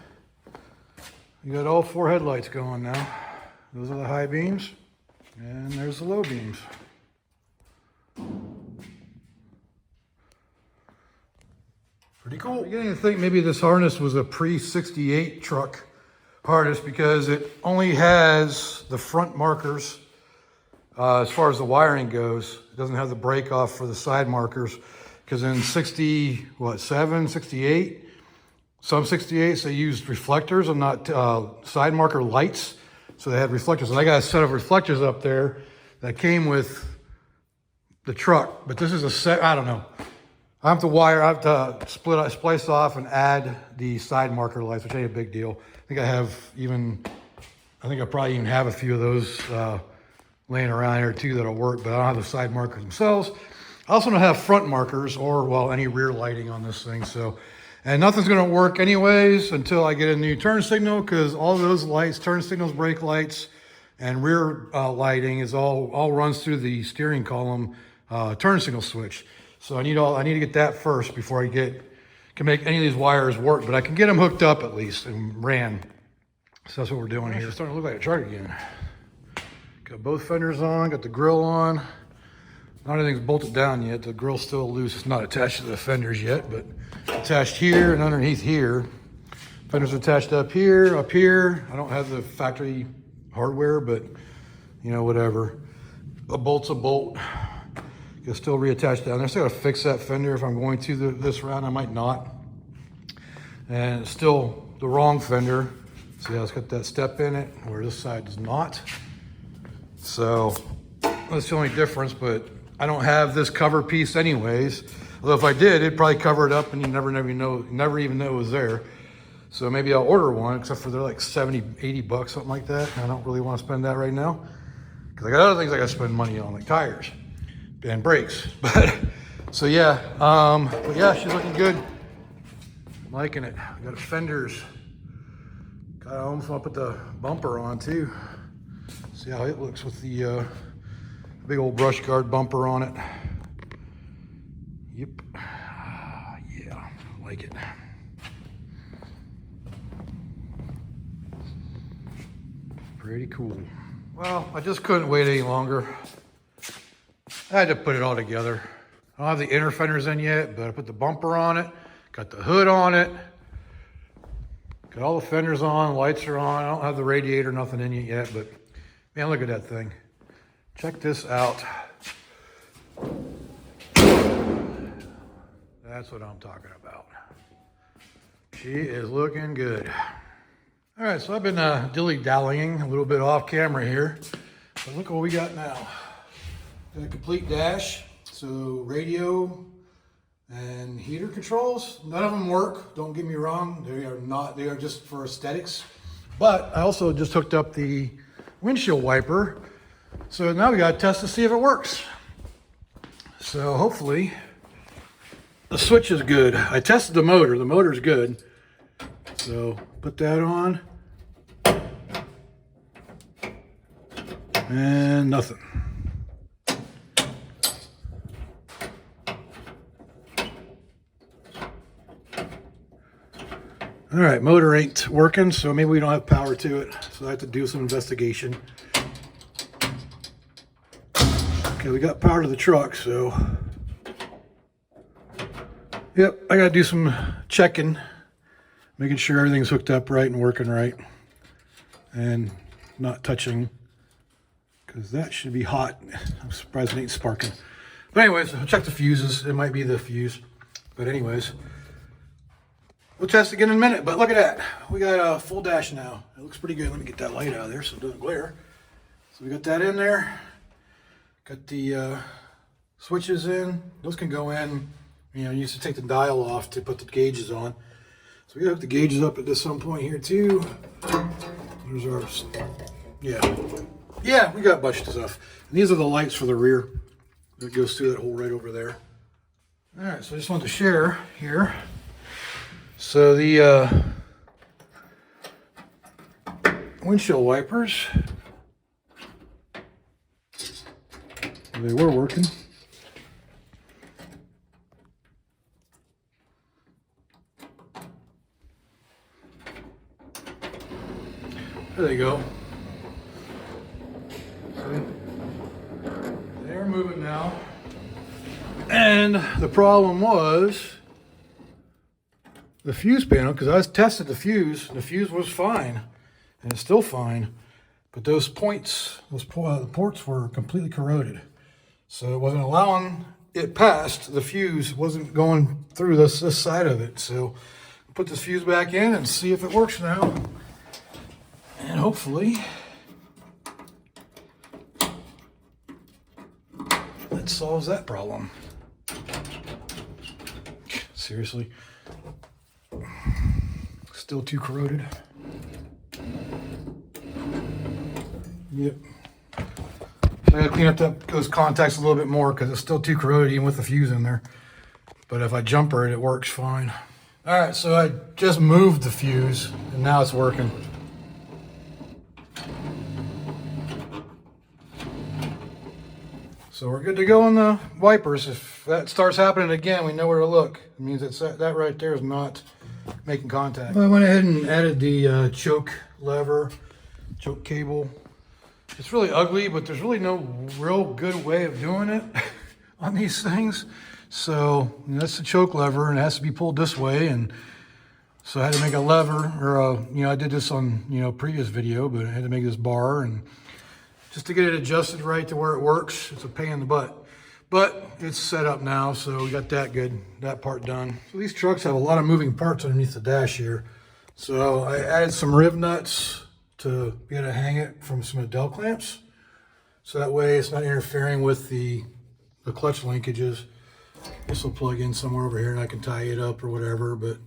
You got all 4 headlights going now. Those are the high beams. And there's the low beams. Pretty cool. I'm beginning to think maybe this harness was a pre-68 truck harness because it only has the front markers as far as the wiring goes. It doesn't have the break off for the side markers because in 68, some 68s they used reflectors and not side marker lights. So they had reflectors. And I got a set of reflectors up there that came with the truck, but this is a set, I don't know. I have to splice off and add the side marker lights, which ain't a big deal. I think I probably even have a few of those laying around here too that'll work, but I don't have the side markers themselves. I also don't have front markers or, well, any rear lighting on this thing. So, and nothing's gonna work anyways until I get a new turn signal, because all of those lights, turn signals, brake lights, and rear lighting is all runs through the steering column turn signal switch. So I need to get that first before I can make any of these wires work, but I can get them hooked up at least and ran. So that's what we're doing here. It's starting to look like a truck again. Got both fenders on, got the grill on. Not everything's bolted down yet. The grill's still loose. It's not attached to the fenders yet, but attached here and underneath here. Fenders attached up here, up here. I don't have the factory hardware, but you know, whatever. A bolt's a bolt. Can still reattach down there. Still gotta fix that fender if I'm going to this round. I might not. And it's still the wrong fender. See how it's got that step in it, where this side does not. So that's the only difference, but I don't have this cover piece anyways. Although if I did, it'd probably cover it up and you never even know it was there. So maybe I'll order one, except for they're like 70, 80 bucks, something like that. I don't really want to spend that right now, because I got other things I gotta spend money on, like tires and brakes. But so yeah, but yeah, she's looking good. I'm liking it. I got fenders. I almost want to put the bumper on too. See how it looks with the big old brush guard bumper on it. Yep. Yeah, I like it. Pretty cool. Well, I just couldn't wait any longer. I had to put it all together. I don't have the inner fenders in yet, but I put the bumper on it, got the hood on it, got all the fenders on, lights are on. I don't have the radiator, nothing in it yet, but man, look at that thing. Check this out. That's what I'm talking about. She is looking good. All right, so I've been dilly-dallying a little bit off camera here, but look what we got now. Got a complete dash, so radio and heater controls. None of them work, don't get me wrong. They are just for aesthetics. But I also just hooked up the windshield wiper. So now we got to test to see if it works. So hopefully the switch is good. I tested the motor's good. So put that on. And nothing. All right, motor ain't working, so maybe we don't have power to it. So I have to do some investigation. Okay, we got power to the truck, so. Yep, I gotta do some checking, making sure everything's hooked up right and working right. And not touching, because that should be hot. I'm surprised it ain't sparking. But anyways, I'll check the fuses. It might be the fuse. But anyways, we'll test again in a minute. But look at that. We got a full dash now. It looks pretty good. Let me get that light out of there so it doesn't glare. So we got that in there. Got the switches in. Those can go in You know, you used to take the dial off to put the gauges on. So we gotta hook the gauges up at some point here too. There's ours. Yeah, we got a bunch of stuff. And these are the lights for the rear. That goes through that hole right over there. All right, so I just wanted to share here. So the windshield wipers, they were working. There they go. See? They're moving now. And the problem was the fuse panel, because I tested the fuse was fine, and it's still fine, but those points, the ports were completely corroded. So it wasn't allowing it past, the fuse wasn't going through this side of it. So put this fuse back in and see if it works now. And hopefully that solves that problem. Seriously. Still too corroded. Yep. I gotta clean up those contacts a little bit more because it's still too corroded even with the fuse in there. But if I jumper it, it works fine. All right, so I just moved the fuse and now it's working. So we're good to go on the wipers. If that starts happening again, we know where to look. It means that right there is not making contact. I went ahead and added the choke lever, choke cable. It's really ugly, but there's really no real good way of doing it on these things. So that's the choke lever, and it has to be pulled this way. And so I had to make a lever, or I did this on previous video, but I had to make this bar and just to get it adjusted right to where it works. It's a pain in the butt, but it's set up now, so we got that part done. So these trucks have a lot of moving parts underneath the dash here. So I added some rib nuts to be able to hang it from some Adele clamps. So that way it's not interfering with the clutch linkages. This will plug in somewhere over here and I can tie it up or whatever. But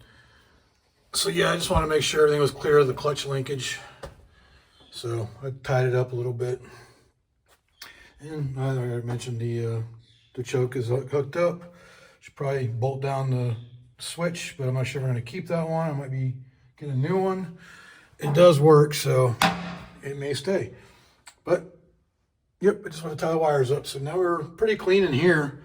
so yeah, I just want to make sure everything was clear of the clutch linkage. So I tied it up a little bit. And I mentioned the choke is hooked up. Should probably bolt down the switch, but I'm not sure if I'm going to keep that one. I might be getting a new one. It does work, so it may stay. But yep, I just want to tie the wires up. So now we're pretty clean in here.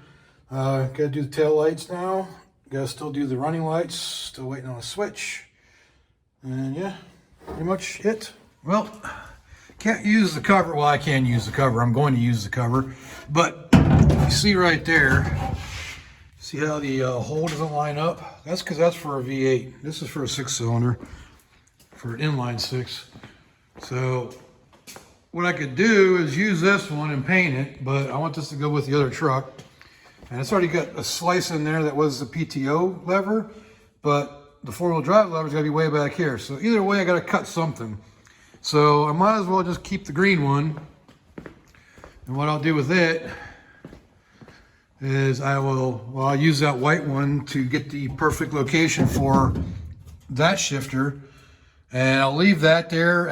Got to do the tail lights now. Got to still do the running lights. Still waiting on a switch. And yeah, pretty much it. Well, can't use the cover. Well, I can use the cover. I'm going to use the cover. But you see right there, see how the hole doesn't line up? That's because that's for a V8. This is for a 6-cylinder, for an inline 6. So what I could do is use this one and paint it, but I want this to go with the other truck. And it's already got a slice in there that was the PTO lever, but the 4-wheel drive lever is going to be way back here. So either way, I got to cut something. So I might as well just keep the green one. And what I'll do with it is I'll use that white one to get the perfect location for that shifter. And I'll leave that there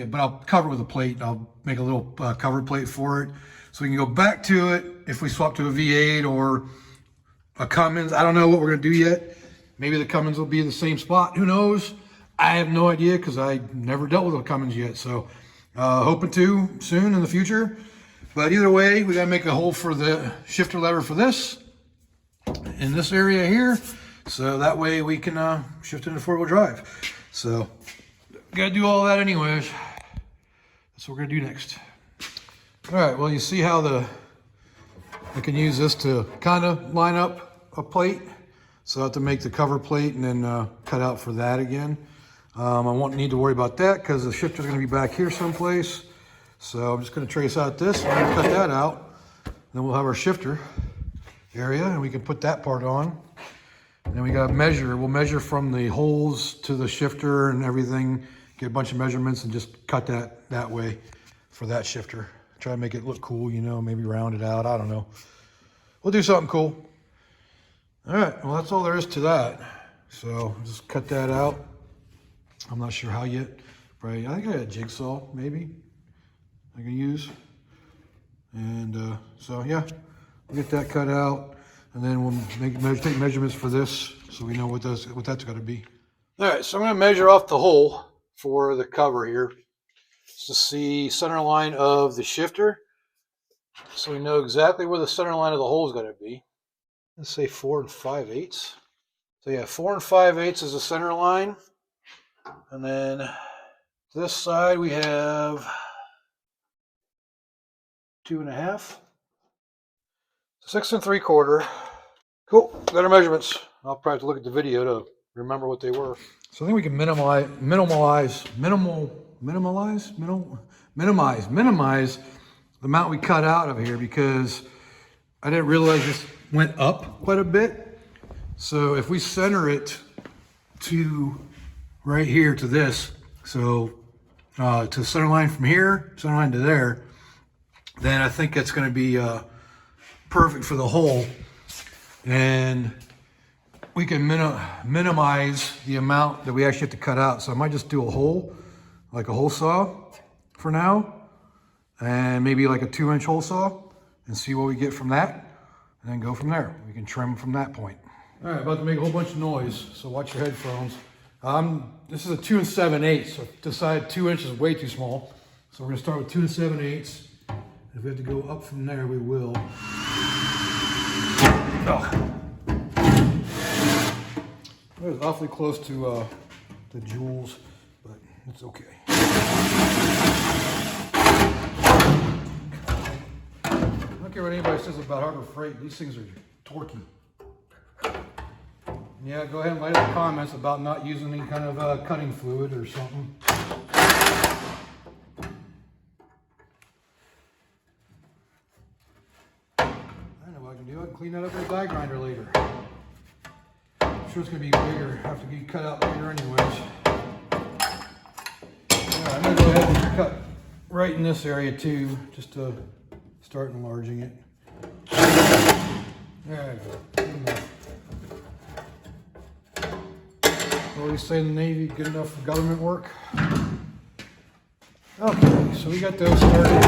but I'll cover it with a plate. I'll make a little cover plate for it. So we can go back to it if we swap to a V8 or a Cummins. I don't know what we're gonna do yet. Maybe the Cummins will be in the same spot. Who knows? I have no idea because I never dealt with a Cummins yet. So hoping to soon in the future. But either way, we gotta make a hole for the shifter lever for this in this area here. So that way we can shift it into 4-wheel drive. So gotta do all that anyways. That's what we're gonna do next. All right, well, you see how I can use this to kind of line up a plate. So I have to make the cover plate and then cut out for that again. I won't need to worry about that because the shifter's gonna be back here someplace. So I'm just gonna trace out this, and cut that out. Then we'll have our shifter area and we can put that part on. And then we gotta measure. We'll measure from the holes to the shifter and everything, get a bunch of measurements and just cut that way for that shifter. Try to make it look cool, maybe round it out. I don't know. We'll do something cool. All right, well, that's all there is to that. So just cut that out. I'm not sure how yet. Probably, I think I got a jigsaw, maybe, I can use. And so, yeah, we'll get that cut out. And then we'll take measurements for this so we know what that's got to be. All right, so I'm going to measure off the hole for the cover here to see center line of the shifter, so we know exactly where the center line of the hole is going to be. Let's say 4 5/8. So yeah, 4 5/8 is the center line, and then this side we have 2 1/2, 6 3/4. Cool, got our measurements. I'll probably have to look at the video to remember what they were. So I think we can minimize the amount we cut out of here, because I didn't realize this went up quite a bit. So if we center it to right here to this, so to center line from here, center line to there, then I think that's going to be perfect for the hole. And we can minimize the amount that we actually have to cut out. So I might just do a hole, like a hole saw for now, and maybe like a 2-inch hole saw, and see what we get from that, and then go from there. We can trim from that point. All right, about to make a whole bunch of noise, so watch your headphones. This is a 2 7/8, so I decided 2 inches is way too small. So we're gonna start with 2 7/8. If we have to go up from there, we will. Oh. It was awfully close to the jewels, but it's okay. I don't care what anybody says about Harbor Freight. These things are torquey. Yeah, go ahead and write in the comments about not using any kind of cutting fluid or something. I know what I can do. I can clean that up with a die grinder later. I'm sure it's going to be bigger. Have to be cut out bigger anyways. Yeah, I'm going to go ahead and cut right in this area too, just to start enlarging it. There we go. What we say in the Navy, good enough for government work. Okay, so we got those started.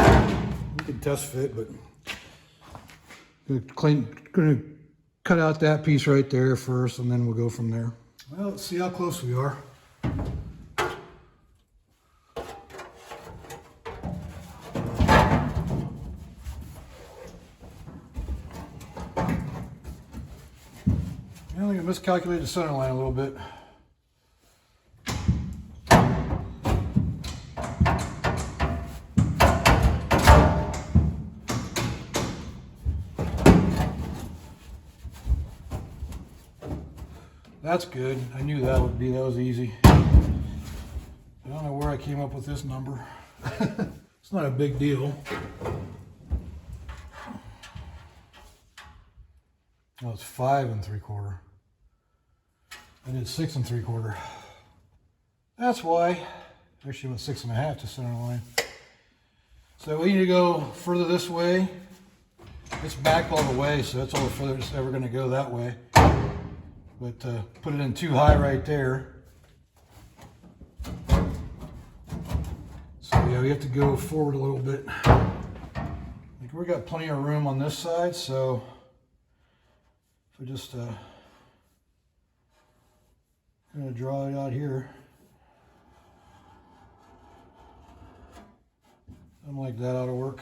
We can test fit, but gonna cut out that piece right there first, and then we'll go from there. Well, let's see how close we are. I think I miscalculated the center line a little bit. That's good. I knew that was easy. I don't know where I came up with this number. It's not a big deal. Oh, it's 5 3/4. I did 6 3/4. That's why. Actually went 6 1/2 to center line. So we need to go further this way. It's back all the way, so that's all the further it's ever going to go that way. But put it in too high right there. So yeah, we have to go forward a little bit. Like, we got plenty of room on this side, so if we just gonna draw it out here. Something like that ought to work.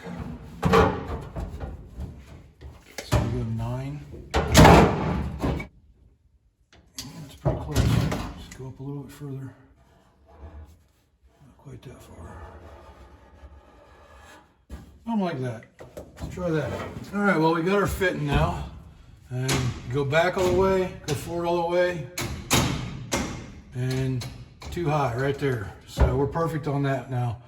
So we go 9. That's pretty close. Just go up a little bit further. Not quite that far. Something like that. Let's try that. All right, well, we got our fitting now. And go back all the way, go forward all the way, and too high right there. So we're perfect on that now.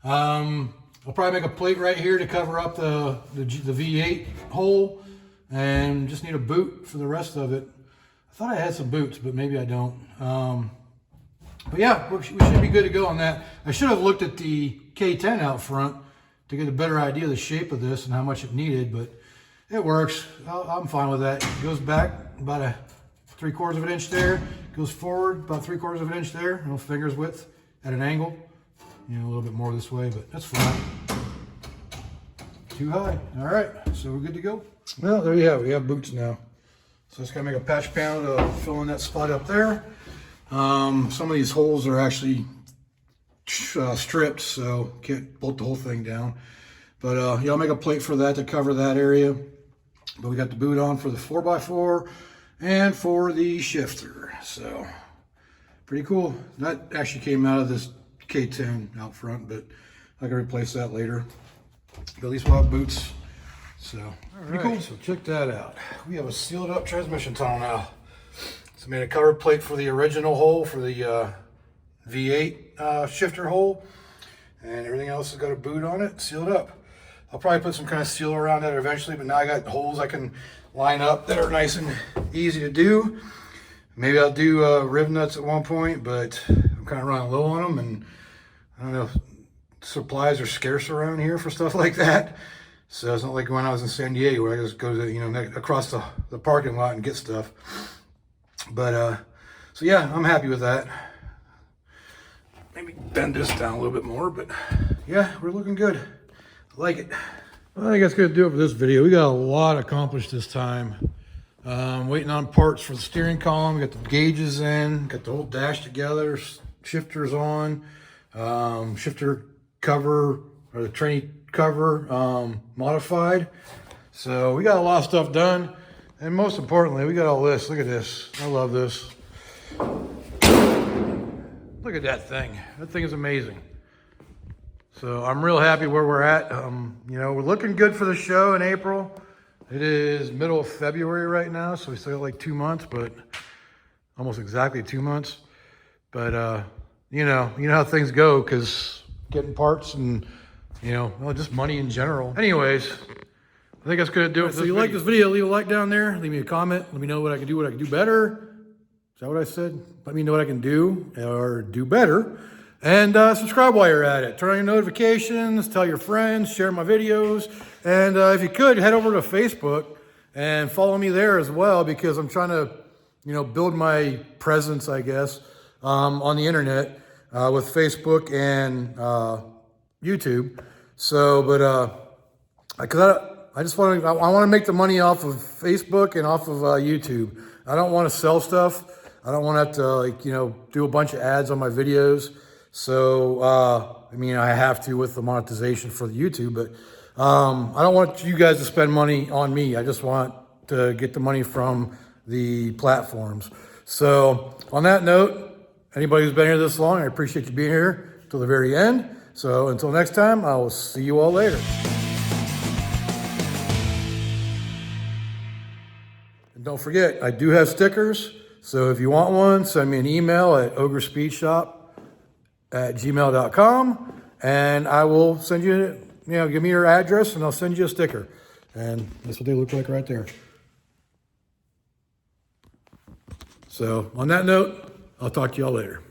I'll probably make a plate right here to cover up the V8 hole, and just need a boot for the rest of it. I thought I had some boots, but maybe I don't. But yeah, we should be good to go on that. I should have looked at the K10 out front to get a better idea of the shape of this and how much it needed, but It works. I'm fine with that. It goes back about a 3/4 of an inch there. Goes forward about 3/4 of an inch there. No fingers width at an angle. You know, a little bit more this way, but that's fine. Too high. All right, so we're good to go. Well, there you have it. We have boots now. So just gotta make a patch panel to fill in that spot up there. Some of these holes are actually stripped, so can't bolt the whole thing down. But yeah, I'll make a plate for that to cover that area. But we got the boot on for the 4x4 and for the shifter. So pretty cool. That actually came out of this K10 out front, but I can replace that later. But at least we'll have boots. So pretty cool. So check that out. We have a sealed up transmission tunnel now. So made a cover plate for the original hole for the V8 shifter hole, and everything else has got a boot on it, sealed up. I'll probably put some kind of seal around that eventually, but now I got holes I can line up that are nice and easy to do. Maybe I'll do rib nuts at one point, but I'm kind of running low on them, and I don't know, supplies are scarce around here for stuff like that. So it's not like when I was in San Diego where I just go to, you know, across the parking lot and get stuff. But so yeah, I'm happy with that. Maybe bend this down a little bit more, but yeah, we're looking good. I like it. Well, I think that's gonna do it for this video. We got a lot accomplished this time. Waiting on parts for the steering column. Got the gauges in, got the whole dash together, shifters on, shifter cover, or the tranny cover modified. So we got a lot of stuff done. And most importantly, we got all this. Look at this. I love this. Look at that thing. That thing is amazing. So I'm real happy where we're at. You know, we're looking good for the show in April. It is middle of February right now, so we still got like 2 months, but almost exactly 2 months. But you know how things go, because getting parts and, you know, well, just money in general. Anyways, I think that's gonna do it. So if you like this video, leave a like down there. Leave me a comment. Let me know what I can do, what I can do better. Is that what I said? Let me know what I can do or do better. And subscribe while you're at it. Turn on your notifications, tell your friends, share my videos. And if you could, head over to Facebook and follow me there as well, because I'm trying to, you know, build my presence, I guess, on the internet with Facebook and YouTube. So, but I just want to, I want to make the money off of Facebook and off of YouTube. I don't want to sell stuff. I don't want to have to, like, you know, do a bunch of ads on my videos. So, I mean, I have to with the monetization for the YouTube, but I don't want you guys to spend money on me. I just want to get the money from the platforms. So on that note, anybody who's been here this long, I appreciate you being here till the very end. So until next time, I will see you all later. And don't forget, I do have stickers. So if you want one, send me an email at ogresspeedshop@gmail.com, and I will send you, you know, give me your address and I'll send you a sticker. And that's what they look like right there. So on that note, I'll talk to y'all later.